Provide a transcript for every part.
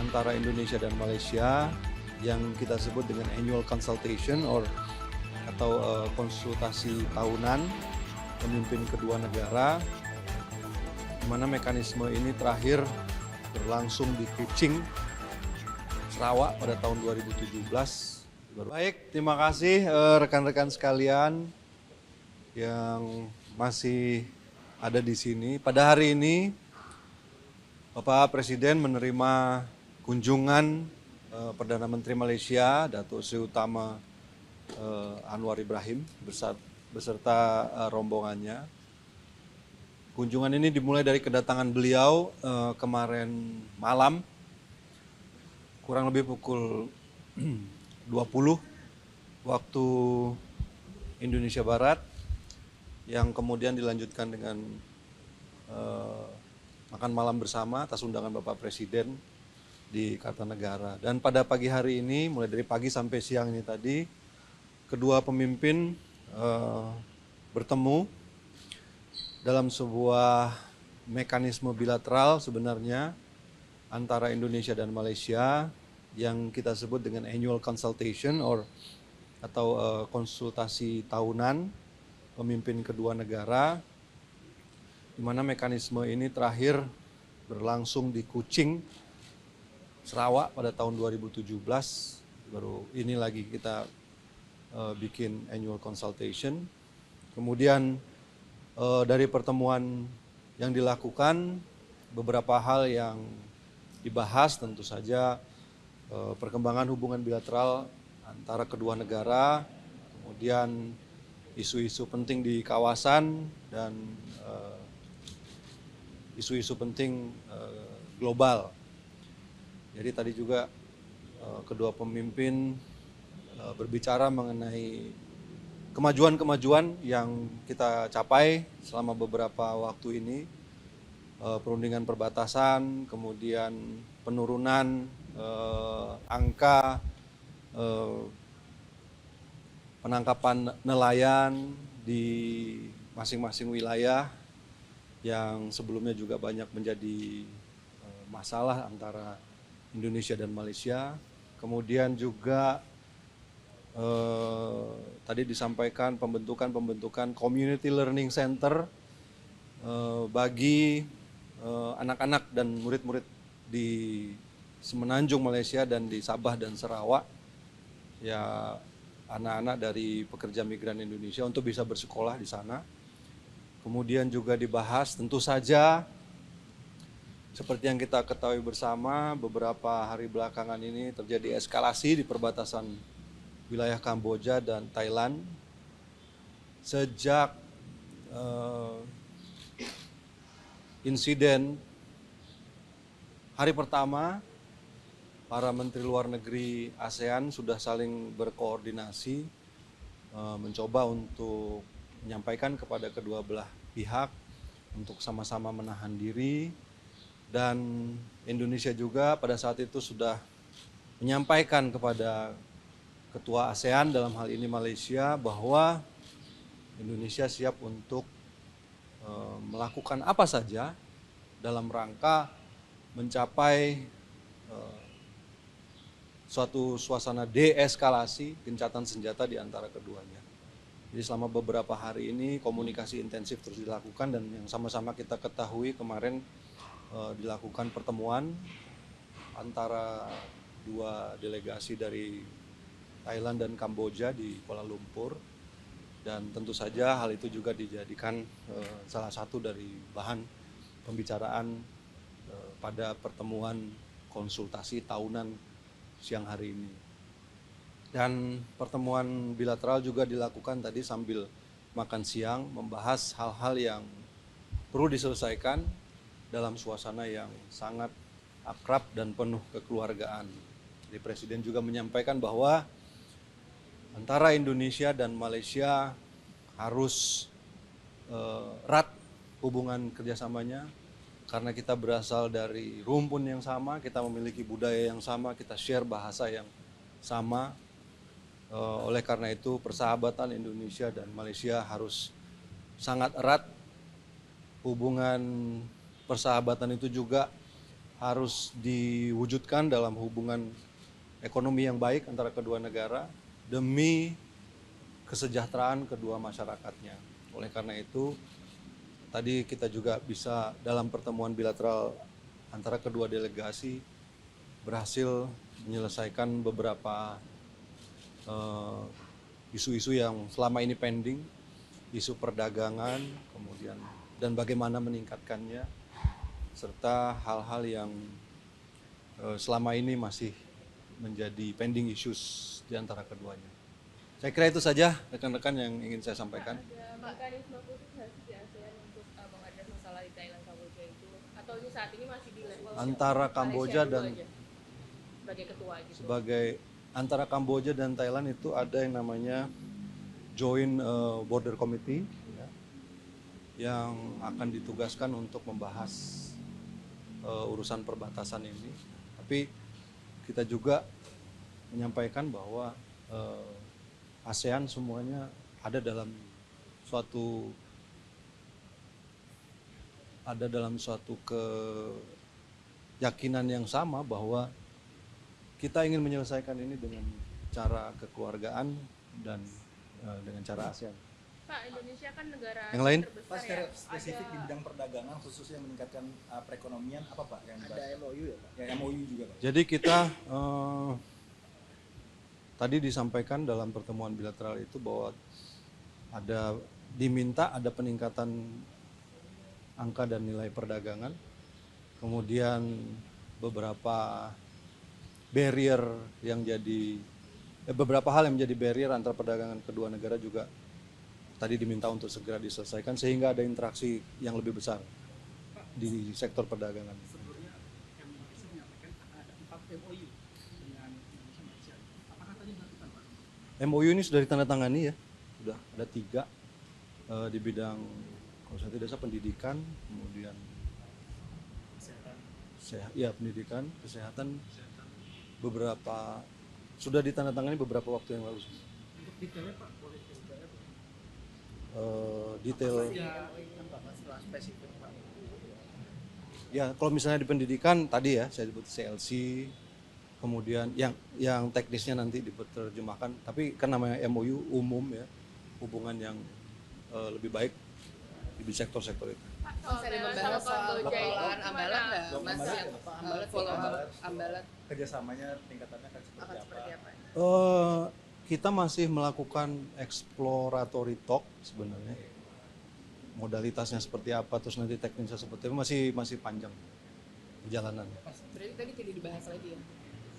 antara Indonesia dan Malaysia yang kita sebut dengan annual consultation atau konsultasi tahunan pemimpin kedua negara, di mana mekanisme ini terakhir berlangsung di Kuching, Sarawak pada tahun 2017. Baik, terima kasih rekan-rekan sekalian yang masih ada di sini. Pada hari ini Bapak Presiden menerima kunjungan Perdana Menteri Malaysia, Datuk Seri Utama Anwar Ibrahim beserta rombongannya. Kunjungan ini dimulai dari kedatangan beliau kemarin malam, kurang lebih pukul 20 waktu Indonesia Barat, yang kemudian dilanjutkan dengan makan malam bersama atas undangan Bapak Presiden di Kartanegara. Dan pada pagi hari ini, mulai dari pagi sampai siang ini tadi, kedua pemimpin bertemu dalam sebuah mekanisme bilateral sebenarnya antara Indonesia dan Malaysia yang kita sebut dengan annual consultation atau konsultasi tahunan pemimpin kedua negara, di mana mekanisme ini terakhir berlangsung di Kuching, Sarawak pada tahun 2017. Baru ini lagi kita bikin annual consultation. Kemudian dari pertemuan yang dilakukan, beberapa hal yang dibahas tentu saja perkembangan hubungan bilateral antara kedua negara, kemudian isu-isu penting di kawasan dan isu-isu penting global. Jadi tadi juga kedua pemimpin berbicara mengenai kemajuan-kemajuan yang kita capai selama beberapa waktu ini, perundingan perbatasan, kemudian penurunan angka penangkapan nelayan di masing-masing wilayah yang sebelumnya juga banyak menjadi masalah antara Indonesia dan Malaysia. Kemudian juga tadi disampaikan pembentukan community learning center bagi anak-anak dan murid-murid di Semenanjung Malaysia dan di Sabah dan Sarawak, ya, anak-anak dari pekerja migran Indonesia untuk bisa bersekolah di sana. Kemudian juga dibahas tentu saja seperti yang kita ketahui bersama, beberapa hari belakangan ini terjadi eskalasi di perbatasan wilayah Kamboja dan Thailand. Sejak insiden hari pertama, para menteri luar negeri ASEAN sudah saling berkoordinasi mencoba untuk menyampaikan kepada kedua belah pihak untuk sama-sama menahan diri, dan Indonesia juga pada saat itu sudah menyampaikan kepada ketua ASEAN dalam hal ini Malaysia bahwa Indonesia siap untuk melakukan apa saja dalam rangka mencapai suatu suasana deeskalasi gencatan senjata di antara keduanya. Jadi selama beberapa hari ini komunikasi intensif terus dilakukan, dan yang sama-sama kita ketahui kemarin dilakukan pertemuan antara dua delegasi dari Thailand dan Kamboja di Kuala Lumpur, dan tentu saja hal itu juga dijadikan salah satu dari bahan pembicaraan pada pertemuan konsultasi tahunan siang hari ini. Dan pertemuan bilateral juga dilakukan tadi sambil makan siang, membahas hal-hal yang perlu diselesaikan dalam suasana yang sangat akrab dan penuh kekeluargaan. Jadi Presiden juga menyampaikan bahwa antara Indonesia dan Malaysia harus erat hubungan kerjasamanya, karena kita berasal dari rumpun yang sama, kita memiliki budaya yang sama, kita share bahasa yang sama. Oleh karena itu persahabatan Indonesia dan Malaysia harus sangat erat. Hubungan persahabatan itu juga harus diwujudkan dalam hubungan ekonomi yang baik antara kedua negara demi kesejahteraan kedua masyarakatnya. Oleh karena itu, tadi kita juga bisa dalam pertemuan bilateral antara kedua delegasi berhasil menyelesaikan beberapa isu-isu yang selama ini pending, isu perdagangan, kemudian dan bagaimana meningkatkannya, serta hal-hal yang selama ini masih menjadi pending issues di antara keduanya. Saya kira itu saja rekan-rekan yang ingin saya sampaikan. Ada mekanisme khusus nggak sih di ASEAN untuk mengadres masalah di Thailand Kamboja itu? Atau ini saat ini masih di level Antara Kamboja dan sebagai ketua gitu? Antara Kamboja dan Thailand itu ada yang namanya Joint Border Committee ya, yang akan ditugaskan untuk membahas urusan perbatasan ini. Tapi kita juga menyampaikan bahwa ASEAN semuanya ada dalam suatu keyakinan yang sama bahwa kita ingin menyelesaikan ini dengan cara kekeluargaan dan dengan cara ASEAN. Pak, Indonesia kan negara yang lain terbesar. Pak, secara ya, spesifik di bidang perdagangan khususnya meningkatkan perekonomian apa Pak yang ada MOU ya Pak? ya MOU juga Pak. Jadi kita tadi disampaikan dalam pertemuan bilateral itu bahwa diminta ada peningkatan angka dan nilai perdagangan, kemudian beberapa barrier yang jadi beberapa hal yang menjadi barrier antara perdagangan kedua negara juga tadi diminta untuk segera diselesaikan sehingga ada interaksi yang lebih besar di sektor perdagangan. Sebelumnya Indonesia menyampaikan akan ada 4 MOU dengan Indonesia Malaysia. Apakah tadi dilakukan Pak? MOU ini sudah ditandatangani ya, sudah ada 3 di bidang kalau saya tidak salah pendidikan, kemudian pendidikan, kesehatan, beberapa sudah ditandatangani beberapa waktu yang lalu. Untuk detailnya Pak, boleh detailnya Pak? Detail. Masalah spesifik Pak. Ya, kalau misalnya di pendidikan tadi ya saya sebut CLC, kemudian yang teknisnya nanti diterjemahkan, tapi kan namanya MOU umum ya, hubungan yang lebih baik di sektor-sektor itu. Masih ada membahas soal pengelolaan ambalat nggak? Masih Follow ambalat kerjasamanya tingkatannya akan seperti apa? Kita masih melakukan exploratory talk sebenarnya. Modalitasnya seperti apa, terus nanti teknisnya seperti apa, masih panjang perjalanannya. Berarti tadi tidak dibahas lagi ya?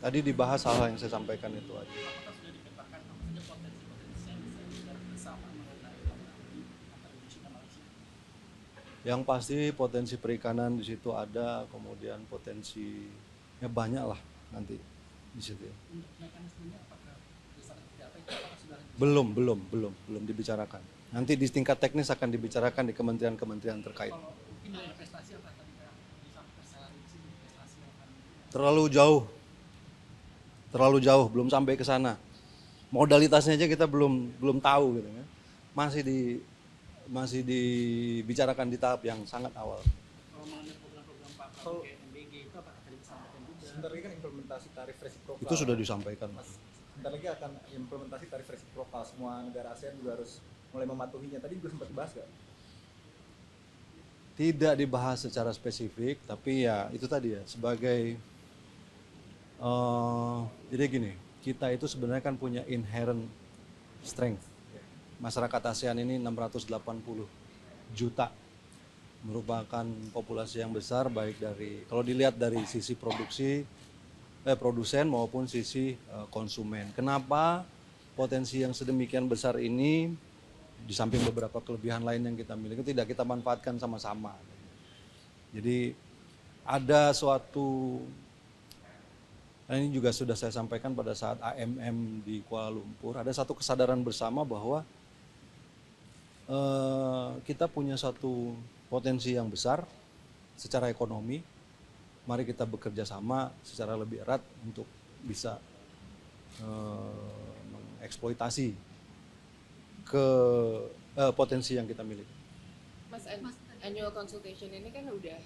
Tadi dibahas hal yang saya sampaikan itu aja. Apakah sudah dipetakan apa saja potensi-potensi yang bisa dilakukan bersama mengenai ekonomi antara Indonesia dan Malaysia? Yang pasti potensi perikanan di situ ada, kemudian potensi ya banyak lah nanti di situ. Untuk mekanismenya apakah bisa seperti apa itu? Apakah sudah Belum dibicarakan. Nanti di tingkat teknis akan dibicarakan di kementerian-kementerian terkait. kalau mungkin dari investasi apa tadi Pak disampaikan secara rinci investasi yang akan Terlalu jauh, belum sampai ke sana. Modalitasnya aja kita belum tahu gitu kan. Masih dibicarakan di tahap yang sangat awal. kalau mengenai program-program Pak Prabowo kayak MBG itu apakah tadi disampaikan juga? Sebentar lagi kan implementasi tarif resiprokal. Itu sudah disampaikan. Sebentar lagi akan implementasi tarif resiprokal, semua negara ASEAN juga harus mulai mematuhinya. Tadi juga sempat dibahas nggak? Tidak dibahas secara spesifik, tapi ya itu tadi ya sebagai jadi gini, kita itu sebenarnya kan punya inherent strength. Masyarakat ASEAN ini 680 juta, merupakan populasi yang besar baik dari kalau dilihat dari sisi produsen maupun sisi konsumen. Kenapa potensi yang sedemikian besar ini di samping beberapa kelebihan lain yang kita miliki tidak kita manfaatkan sama-sama. Jadi ada suatu, ini juga sudah saya sampaikan pada saat AMM di Kuala Lumpur, ada satu kesadaran bersama bahwa kita punya satu potensi yang besar secara ekonomi. Mari kita bekerja sama secara lebih erat untuk bisa mengeksploitasi ke potensi yang kita miliki. Mas annual consultation ini kan udah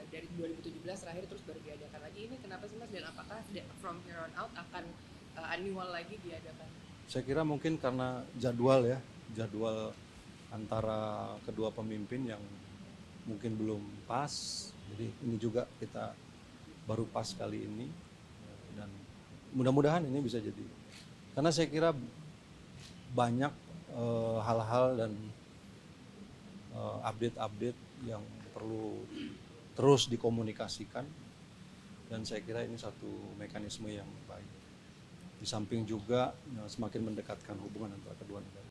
dari 2017 terakhir terus baru diadakan lagi. Ini kenapa sih Mas, dan apakah from here on out akan annual lagi diadakan? Saya kira mungkin karena jadwal antara kedua pemimpin yang mungkin belum pas, jadi ini juga kita baru pas kali ini, dan mudah-mudahan ini bisa jadi, karena saya kira banyak hal-hal dan update-update yang perlu terus dikomunikasikan, dan saya kira ini satu mekanisme yang baik. Di samping juga semakin mendekatkan hubungan antara kedua negara.